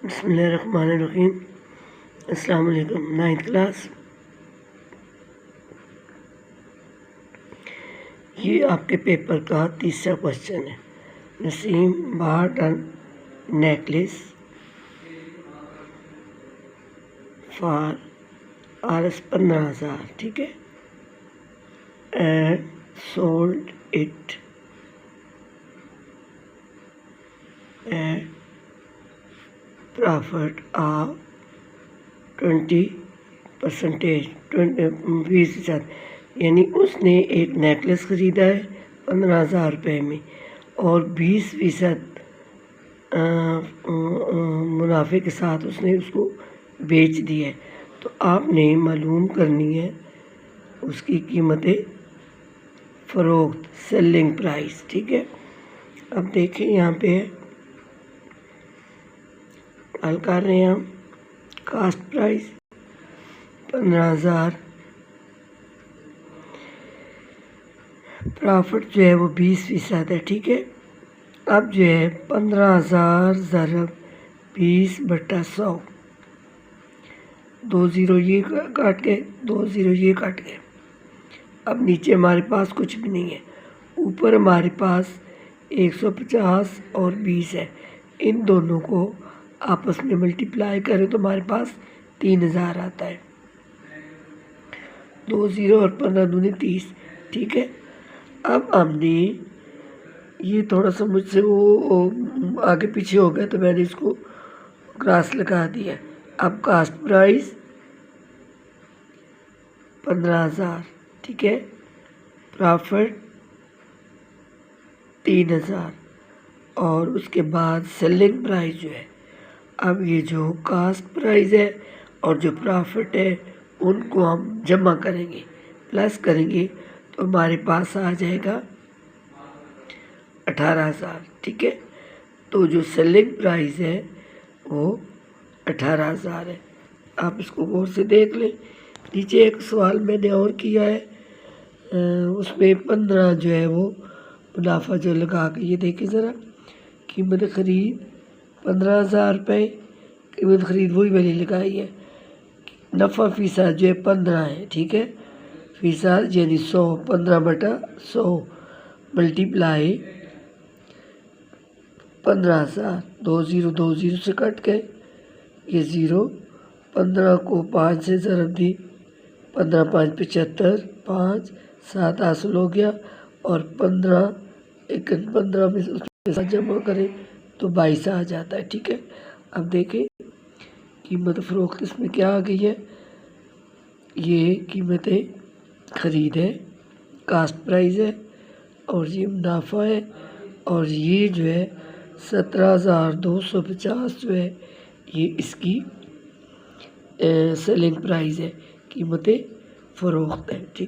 बिस्मिल्लाहिर्रहमानिर्रहीम। अस्सलाम वालेकुम। 9th class. ये आपके पेपर का तीसरा क्वेश्चन है। Naseem bought a necklace for Rs 15,000, ठीक है, and sold it at profit of 20%, 20%। यानी उसने एक नेकलेस ख़रीदा है 15,000 रुपये में और 20% मुनाफे के साथ उसने उसको बेच दिया है। तो आपने मालूम करनी है उसकी कीमतें फ़रोख्त, सेलिंग प्राइस, ठीक है। अब देखें यहाँ पे हल कर रहे हैं हम। कास्ट प्राइस 15,000, प्रॉफिट जो है वो 20% है, ठीक है। अब जो है 15,000 ज़रब 20/100, 2 ज़ीरो ये काट के 2 ज़ीरो ये काट के। अब नीचे हमारे पास कुछ भी नहीं है, ऊपर हमारे पास 150 और 20 है। इन दोनों को आपस में मल्टीप्लाई करें तो हमारे पास 3,000 आता है। 2 ज़ीरो और 15 दूनी 30, ठीक है। अब हमने ये थोड़ा सा मुझसे वो आगे पीछे हो गया तो मैंने इसको क्रॉस लगा दिया। अब कास्ट प्राइस 15,000, ठीक है, प्रॉफिट 3,000 और उसके बाद सेलिंग प्राइस जो है। अब ये जो कास्ट प्राइस है और जो प्रॉफिट है उनको हम जमा करेंगे, प्लस करेंगे तो हमारे पास आ जाएगा 18,000, ठीक है। तो जो सेलिंग प्राइस है वो 18,000 है। आप इसको गौर से देख लें। नीचे एक सवाल मैंने और किया है, उसमें 15 जो है वो मुनाफा जो लगा के, ये देखिए ज़रा, कीमत ख़रीद 15,000 रुपये, कीमत ख़रीद वही मैंने लगाई है। नफ़ा फ़ीसद जो है 15 है, ठीक है, फ़ीसद यानी 100, 15/100 मल्टीप्लाई 15,000। 2 ज़ीरो से कट गए, ये ज़ीरो, 15 को 5 से ज़रब दी, 15 5 75, 5 7 हासिल हो गया और 15 में उसके साथ जमा करें तो 22 आ जाता है, ठीक है। अब देखें कीमत फ़रोख्त इसमें क्या आ गई है। ये कीमतें ख़रीद है, कास्ट प्राइस है, और ये मुनाफा है, और ये जो है 17,250 जो है ये इसकी सेलिंग प्राइस है, कीमतें फ़रोख्त है, ठीक।